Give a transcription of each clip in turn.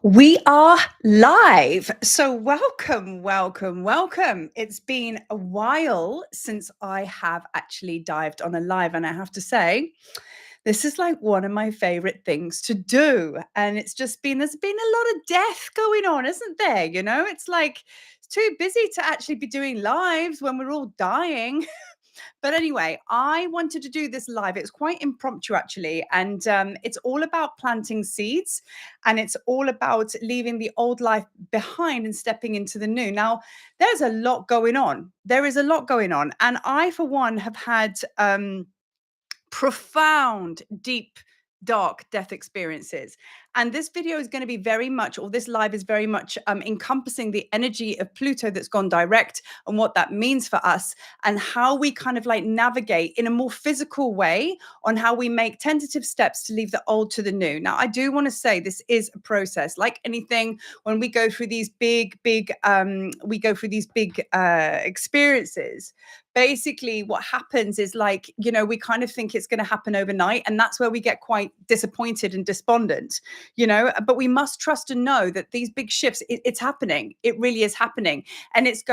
We are live. So, welcome, welcome, welcome. It's been a while since I have actually dived on a live, and I have to say, this is like one of my favorite things to do. And there's been a lot of death going on, isn't there? It's like it's too busy to actually be doing lives when we're all dying. But anyway, I wanted to do this live. It's quite impromptu, actually. And it's all about planting seeds and it's all about leaving the old life behind and stepping into the new. Now, there's a lot going on. There is a lot going on. And I, for one, have had profound, deep, dark death experiences. And this video is going to be very much, or this live is very much encompassing the energy of Pluto that's gone direct and what that means for us and how we kind of like navigate in a more physical way on how we make tentative steps to leave the old to the new. Now, I do want to say this is a process. Like anything, when we go through these big experiences, basically what happens is like, we kind of think it's going to happen overnight, and that's where we get quite disappointed and despondent, but we must trust and know that these big shifts, it's happening. It really is happening. And it's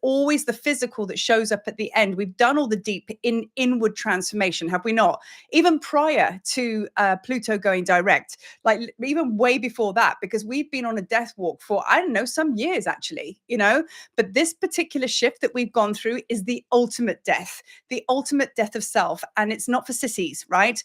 always the physical that shows up at the end. We've done all the deep inward transformation, have we not? Even prior to Pluto going direct, like even way before that, because we've been on a death walk for, I don't know, some years actually, but this particular shift that we've gone through is the ultimate death of self. And it's not for sissies, right?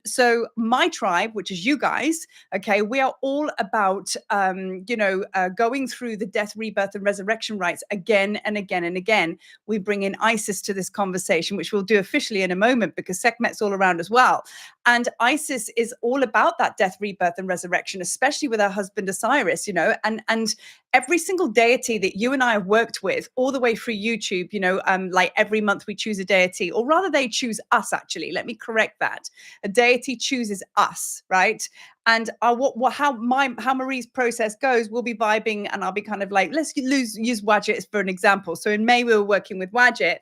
So my tribe, which is you guys, okay, we are all about, going through the death, rebirth, and resurrection rites again and again and again. We bring in Isis to this conversation, which we'll do officially in a moment because Sekhmet's all around as well. And Isis is all about that death, rebirth, and resurrection, especially with her husband Osiris, and every single deity that you and I have worked with all the way through YouTube, like every month we choose a deity, or rather they choose us, actually. Let me correct that. A deity chooses us, right? And how Marie's process goes, we'll be vibing and I'll be kind of like, let's use Wadjet for an example. So in May, we were working with Wadjet.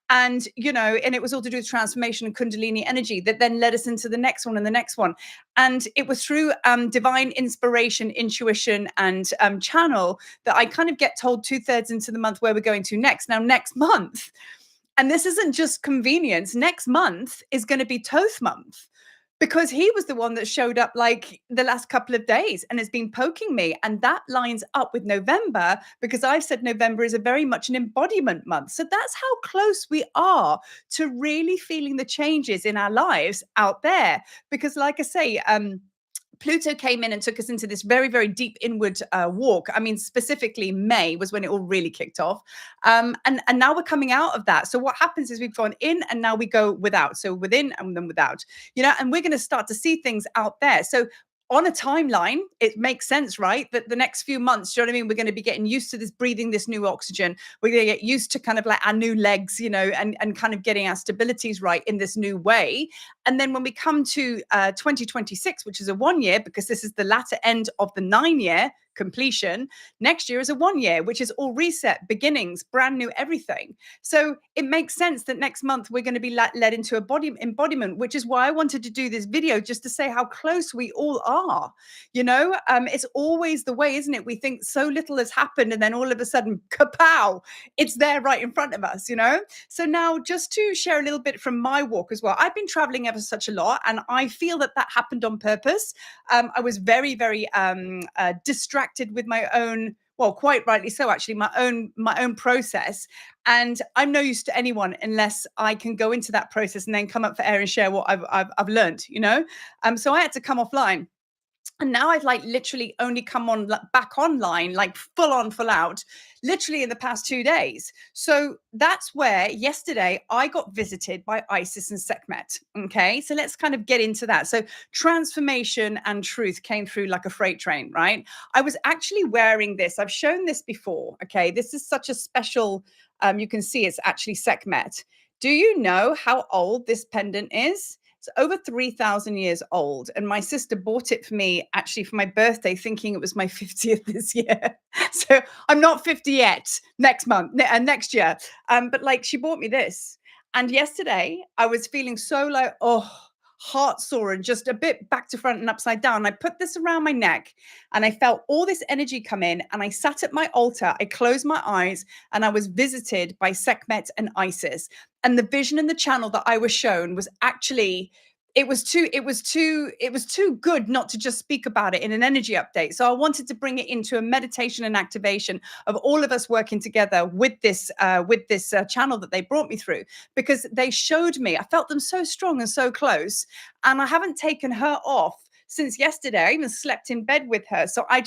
And, and it was all to do with transformation and Kundalini energy that then led us into the next one and the next one. And it was through divine inspiration, intuition, and channel that I kind of get told 2/3 into the month where we're going to next. Now, next month, and this isn't just convenience, next month is going to be Toth month, because he was the one that showed up like the last couple of days and has been poking me. And that lines up with November, because I've said November is a very much an embodiment month. So that's how close we are to really feeling the changes in our lives out there. Because like I say, Pluto came in and took us into this very, very deep inward walk. I mean, specifically May was when it all really kicked off. And now we're coming out of that. So what happens is we've gone in and now we go without. So within and then without, and we're going to start to see things out there. So on a timeline, it makes sense, right? That the next few months, do you know what I mean? We're going to be getting used to this, breathing this new oxygen. We're going to get used to kind of like our new legs, and kind of getting our stabilities right in this new way. And then when we come to 2026, which is a 1 year, because this is the latter end of the 9-year completion, next year is a 1 year, which is all reset, beginnings, brand new everything. So it makes sense that next month we're going to be led into embodiment, which is why I wanted to do this video, just to say how close we all are. It's always the way, isn't it? We think so little has happened and then all of a sudden, kapow, it's there right in front of us, So now, just to share a little bit from my walk as well, I've been traveling ever such a lot, and I feel that happened on purpose. I was very, very distracted with my own, well, quite rightly so, actually, my own process. And I'm no use to anyone unless I can go into that process and then come up for air and share what I've learned, So I had to come offline. And now I've like literally only come on back online, like full on, full out, literally in the past 2 days. So that's where yesterday I got visited by Isis and Sekhmet. Okay. So let's kind of get into that. So transformation and truth came through like a freight train, right? I was actually wearing this. I've shown this before. Okay. This is such a special, you can see it's actually Sekhmet. Do you know how old this pendant is? It's over 3,000 years old. And my sister bought it for me actually for my birthday, thinking it was my 50th this year. So I'm not 50 yet, next month, next year. But like she bought me this. And yesterday I was feeling so like, oh, heart sore and just a bit back to front and upside down. I put this around my neck and I felt all this energy come in, and I sat at my altar. I closed my eyes and I was visited by Sekhmet and Isis. And the vision and the channel that I was shown was actually, it was too good not to just speak about it in an energy update. So I wanted to bring it into a meditation and activation of all of us working together with this channel that they brought me through, because they showed me, I felt them so strong and so close, and I haven't taken her off since yesterday. I even slept in bed with her. So I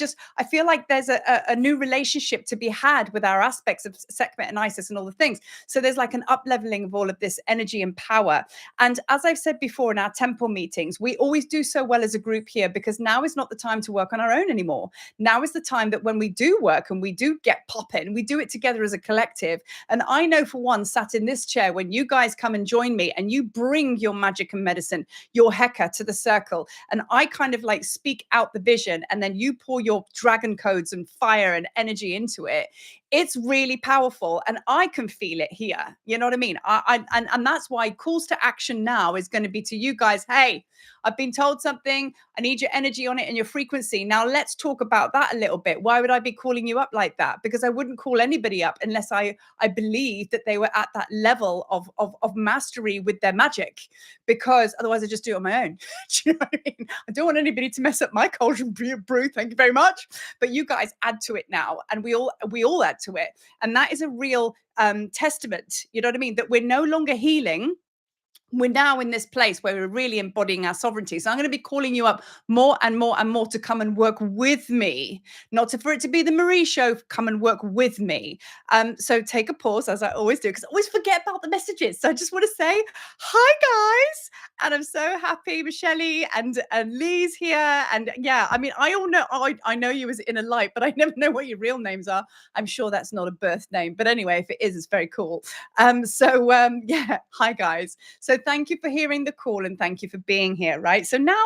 feel like there's a new relationship to be had with our aspects of Sekhmet and Isis and all the things. So there's like an up leveling of all of this energy and power. And as I've said before in our temple meetings, we always do so well as a group here, because now is not the time to work on our own anymore. Now is the time that when we do work and we do get popping, we do it together as a collective. And I know for one, sat in this chair, when you guys come and join me and you bring your magic and medicine, your Heka to the circle, and I kind of like speak out the vision, and then you pour your dragon codes and fire and energy into it, it's really powerful, and I can feel it here. You know what I mean? And that's why calls to action now is going to be to you guys. Hey, I've been told something. I need your energy on it and your frequency. Now let's talk about that a little bit. Why would I be calling you up like that? Because I wouldn't call anybody up unless I believed that they were at that level of mastery with their magic, because otherwise I just do it on my own. Do you know what I mean? I don't want anybody to mess up my cauldron brew. Thank you very much. But you guys add to it now, and we all add to it. And that is a real testament, you know what I mean, that we're no longer healing. We're now in this place where we're really embodying our sovereignty. So I'm going to be calling you up more and more and more to come and work with me, not for it to be the Marie show. Come and work with me. So take a pause, as I always do, because I always forget about the messages. So I just want to say hi, guys, and I'm so happy Michelle and Lee's here. And yeah, I mean, I know you as in a light, but I never know what your real names are. I'm sure that's not a birth name, but anyway, if it is, it's very cool. Yeah, hi guys. So thank you for hearing the call, and thank you for being here, right? So now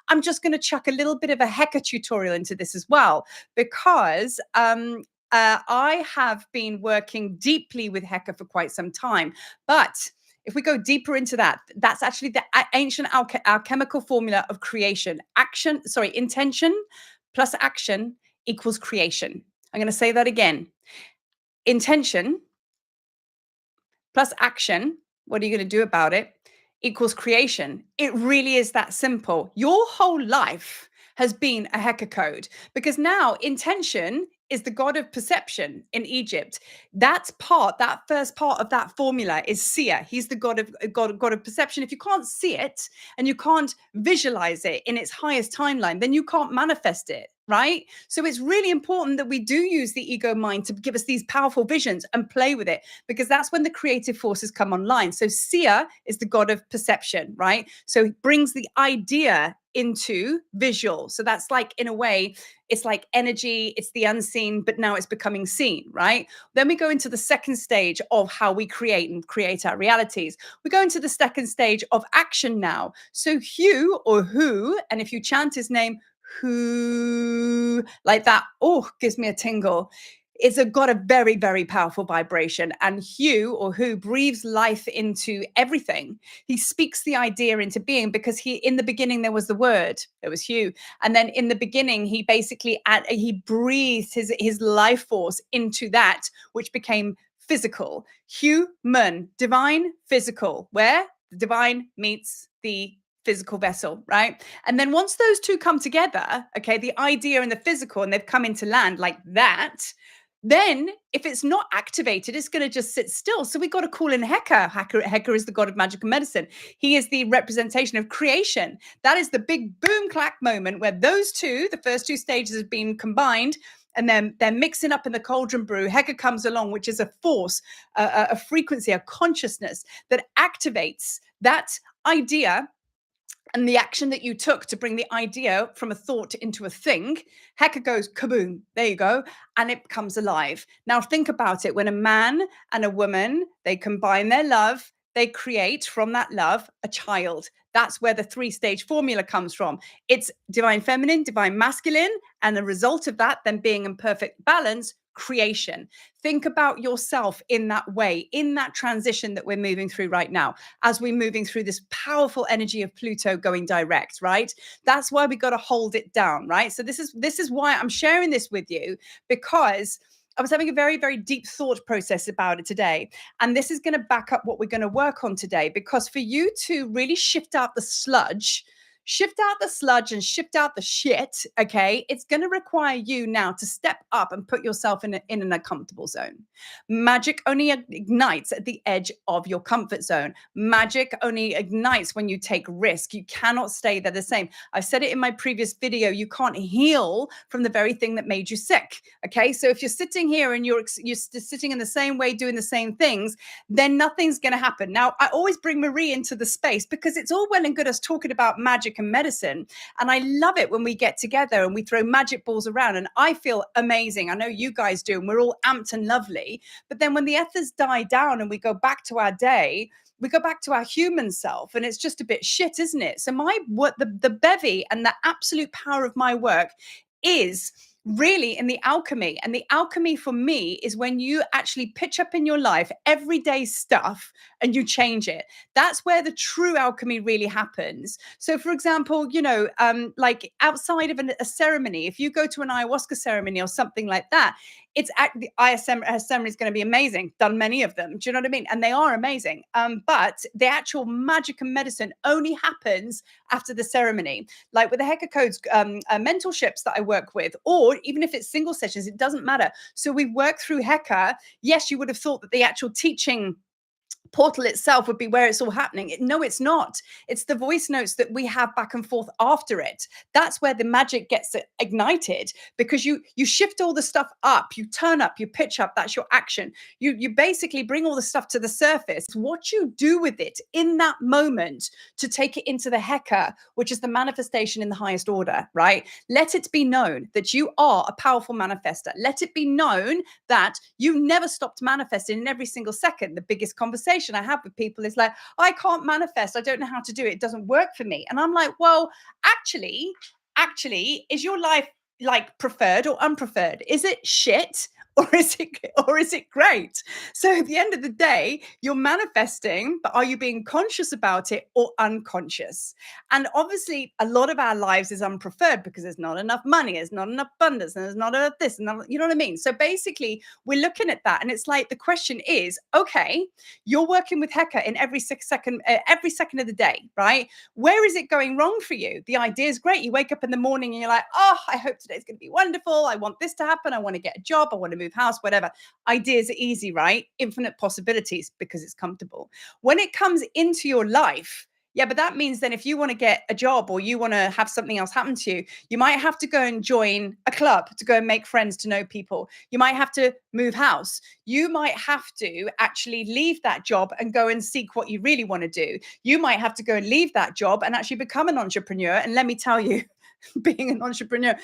I'm just going to chuck a little bit of a Heka tutorial into this as well, because I have been working deeply with Heka for quite some time. But if we go deeper into that, that's actually the ancient alchemical formula of creation. Intention plus action equals creation. I'm going to say that again. Intention plus action, what are you going to do about it, equals creation. It really is that simple. Your whole life has been a Heka code, because now intention is the god of perception in Egypt. That first part of that formula is seer. He's the god of perception. If you can't see it and you can't visualize it in its highest timeline, then you can't manifest it, right? So it's really important that we do use the ego mind to give us these powerful visions and play with it, because that's when the creative forces come online. So seer is the god of perception, right? So it brings the idea into visual. So that's like, in a way, it's like energy, it's the unseen, but now it's becoming seen, right? Then we go into the second stage of how we create our realities. We go into the second stage of action now. So Hugh, or who, and if you chant his name, who, like that, oh, gives me a tingle. It's got a very, very powerful vibration. And Hugh, or who, breathes life into everything. He speaks the idea into being, because in the beginning, there was the word, it was Hugh. And then in the beginning, he basically, he breathed his life force into that, which became physical. Human, divine, physical, where the divine meets the physical vessel, right? And then once those two come together, okay, the idea and the physical, and they've come into land like that, then if it's not activated, it's going to just sit still. So we got to call in Heka. Heka is the god of magic and medicine. He is the representation of creation. That is the big boom clack moment where those two, the first two stages, have been combined, and then they're mixing up in the cauldron brew. Heka comes along, which is a force, a frequency, a consciousness that activates that idea. And the action that you took to bring the idea from a thought into a thing, Heka goes kaboom, there you go, and it comes alive. Now think about it. When a man and a woman, they combine their love, they create from that love a child. That's where the 3-stage formula comes from. It's divine feminine, divine masculine, and the result of that then being in perfect balance creation. Think about yourself in that way, in that transition that we're moving through right now, as we're moving through this powerful energy of Pluto going direct, right? That's why we got to hold it down, right? So this is why I'm sharing this with you, because I was having a very, very deep thought process about it today. And this is going to back up what we're going to work on today, because for you to really shift out the sludge and shift out the shit, okay, it's going to require you now to step up and put yourself in an uncomfortable zone. Magic only ignites at the edge of your comfort zone. Magic only ignites when you take risk. You cannot stay there the same. I've said it in my previous video. You can't heal from the very thing that made you sick. Okay, so if you're sitting here and you're sitting in the same way, doing the same things, then nothing's going to happen. Now, I always bring Marie into the space because it's all well and good us talking about magic and medicine. And I love it when we get together and we throw magic balls around. And I feel amazing. I know you guys do. And we're all amped and lovely. But then when the ethers die down and we go back to our day, we go back to our human self and it's just a bit shit, isn't it? So my what the bevy and the absolute power of my work is really in the alchemy. And the alchemy for me is when you actually pitch up in your life everyday stuff and you change it. That's where the true alchemy really happens. So for example, like outside of a ceremony, if you go to an ayahuasca ceremony or something like that, it's the ayahuasca ceremony is going to be amazing. Done many of them. Do you know what I mean? And they are amazing. But the actual magic and medicine only happens after the ceremony. Like with the Heka Codes mentorships that I work with, or even if it's single sessions, it doesn't matter. So we work through Heka. Yes, you would have thought that the actual teaching portal itself would be where it's all happening. No, it's not. It's the voice notes that we have back and forth after it. That's where the magic gets ignited, because you shift all the stuff up, you turn up, you pitch up. That's your action. You basically bring all the stuff to the surface. What you do with it in that moment to take it into the Heka, which is the manifestation in the highest order, right? Let it be known that you are a powerful manifester. Let it be known that you never stopped manifesting in every single second. The biggest conversation I have with people is like, I can't manifest. I don't know how to do it. It doesn't work for me. And I'm like, well, actually, is your life like preferred or unpreferred? Is it shit? Or is it great? So at the end of the day, you're manifesting, but are you being conscious about it or unconscious? And obviously, a lot of our lives is unpreferred because there's not enough money, there's not enough abundance, and there's not enough this, and you know what I mean? So basically, we're looking at that, and it's like the question is, okay, you're working with Heka in every second of the day, right? Where is it going wrong for you? The idea is great. You wake up in the morning and you're like, oh, I hope today's going to be wonderful. I want this to happen. I want to get a job. I want to move house, whatever. Ideas are easy, right? Infinite possibilities because it's comfortable. When it comes into your life, yeah, but that means then if you want to get a job or you want to have something else happen to you, you might have to go and join a club to go and make friends, to know people. You might have to move house. You might have to actually leave that job and go and seek what you really want to do. You might have to go and leave that job and actually become an entrepreneur. And let me tell you, being an entrepreneur,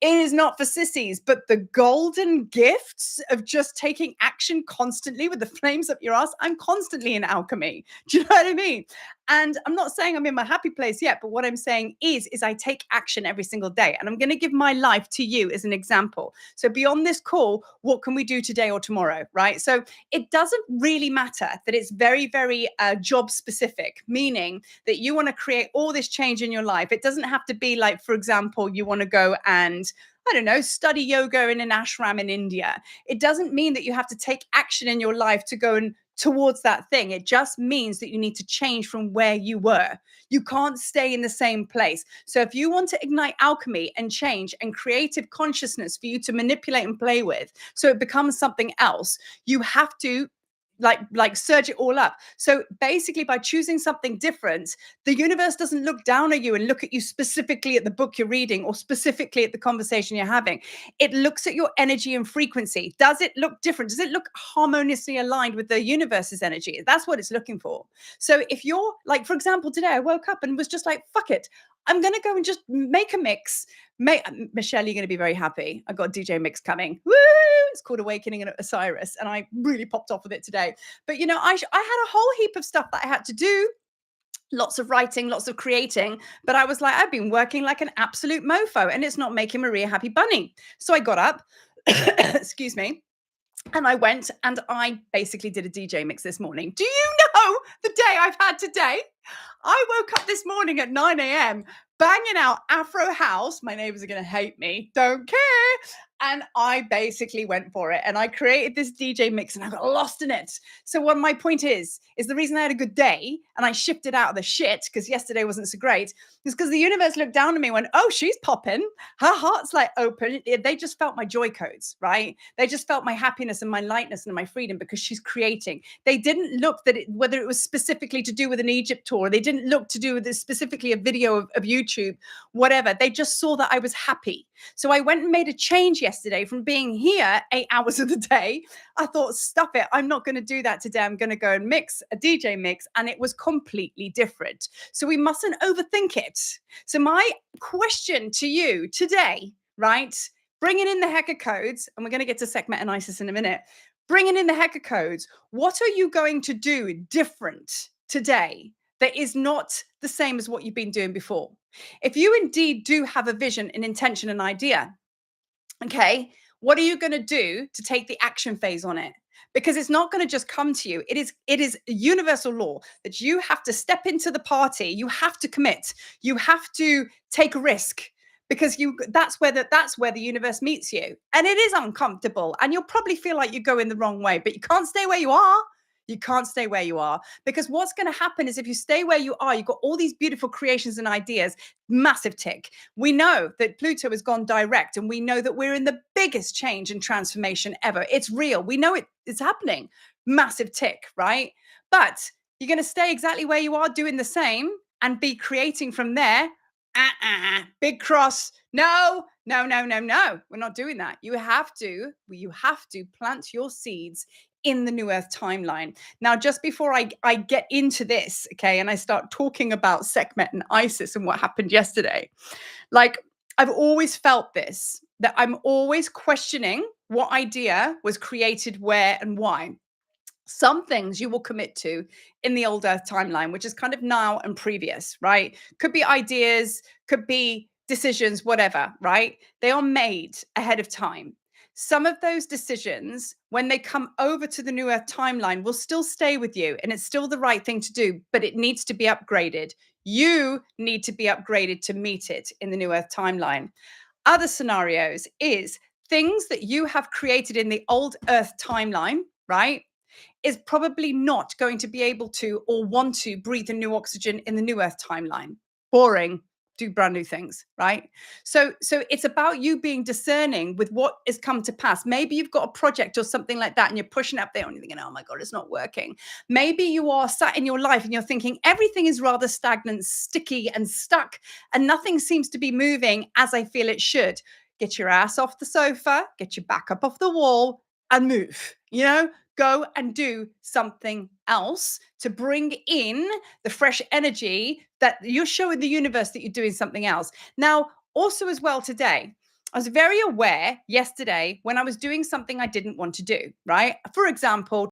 it is not for sissies, but the golden gifts of just taking action constantly with the flames up your ass. I'm constantly in alchemy. Do you know what I mean? And I'm not saying I'm in my happy place yet, but what I'm saying is I take action every single day. And I'm going to give my life to you as an example. So beyond this call, what can we do today or tomorrow, right? So it doesn't really matter that it's very, very job specific, meaning that you want to create all this change in your life. It doesn't have to be like, for example, you want to go and I don't know, study yoga in an ashram in India. It doesn't mean that you have to take action in your life to go and towards that thing. It just means that you need to change from where you were. You can't stay in the same place. So if you want to ignite alchemy and change and creative consciousness for you to manipulate and play with, so it becomes something else, you have to like surge it all up. So basically by choosing something different, the universe doesn't look down at you and look at you specifically at the book you're reading or specifically at the conversation you're having. It looks at your energy and frequency. Does it look different? Does it look harmoniously aligned with the universe's energy? That's what it's looking for. So if you're like, for example, today I woke up and was just like, fuck it, I'm going to go and just make a mix. Michelle, you're going to be very happy. I got a DJ mix coming. Woo! It's called Awakening in Osiris. And I really popped off with it today. But, I had a whole heap of stuff that I had to do. Lots of writing, lots of creating. But I was like, I've been working like an absolute mofo and it's not making Maria happy bunny. So I got up Excuse me. And I went and I basically did a DJ mix this morning. Do you know the day I've had today? I woke up this morning at 9 a.m. banging out Afro House. My neighbors are going to hate me. Don't care. And I basically went for it and I created this DJ mix and I got lost in it. So what my point is the reason I had a good day and I shifted out of the shit because yesterday wasn't so great is because the universe looked down at me and went, oh, she's popping. Her heart's like open. They just felt my joy codes, right? They just felt my happiness and my lightness and my freedom because she's creating. They didn't look whether it was specifically to do with an Egypt tour. They didn't look to do with this specifically a video of YouTube, whatever. They just saw that I was happy. So I went and made a change yesterday from being here 8 hours of the day. I thought, stuff it. I'm not going to do that today. I'm going to go and mix a DJ mix. And it was completely different. So we mustn't overthink it. So my question to you today, right? Bringing in the hacker codes, and we're going to get to Sekhmet and Isis in a minute. Bringing in the hacker codes, what are you going to do different today that is not the same as what you've been doing before? If you indeed do have a vision, an intention, an idea, okay, what are you going to do to take the action phase on it? Because it's not going to just come to you. It is a universal law that you have to step into the party. You have to commit. You have to take a risk because that's where the universe meets you. And it is uncomfortable and you'll probably feel like you're going the wrong way, but you can't stay where you are. You can't stay where you are because what's going to happen is if you stay where you are, you've got all these beautiful creations and ideas, massive tick. We know that Pluto has gone direct and we know that we're in the biggest change and transformation ever. It's real. We know it's happening. Massive tick, right? But you're going to stay exactly where you are doing the same and be creating from there. Big cross. No. We're not doing that. You have to plant your seeds in the New Earth timeline. Now, just before I get into this, okay, and I start talking about Sekhmet and Isis and what happened yesterday, like I've always felt this, that I'm always questioning what idea was created where and why. Some things you will commit to in the old Earth timeline, which is kind of now and previous, right? Could be ideas, could be decisions, whatever, right? They are made ahead of time. Some of those decisions, when they come over to the New Earth timeline, will still stay with you and it's still the right thing to do, but it needs to be upgraded. You need to be upgraded to meet it in the New Earth timeline. Other scenarios is things that you have created in the old Earth timeline, right? Is probably not going to be able to or want to breathe in new oxygen in the New Earth timeline. Boring. Do brand new things, right? So it's about you being discerning with what has come to pass. Maybe you've got a project or something like that and you're pushing up there and you're thinking, oh my God, it's not working. Maybe you are sat in your life and you're thinking everything is rather stagnant, sticky and stuck and nothing seems to be moving as I feel it should. Get your ass off the sofa, get your back up off the wall and move, go and do something else to bring in the fresh energy that you're showing the universe that you're doing something else. Now, also as well today, I was very aware yesterday when I was doing something I didn't want to do, right? For example,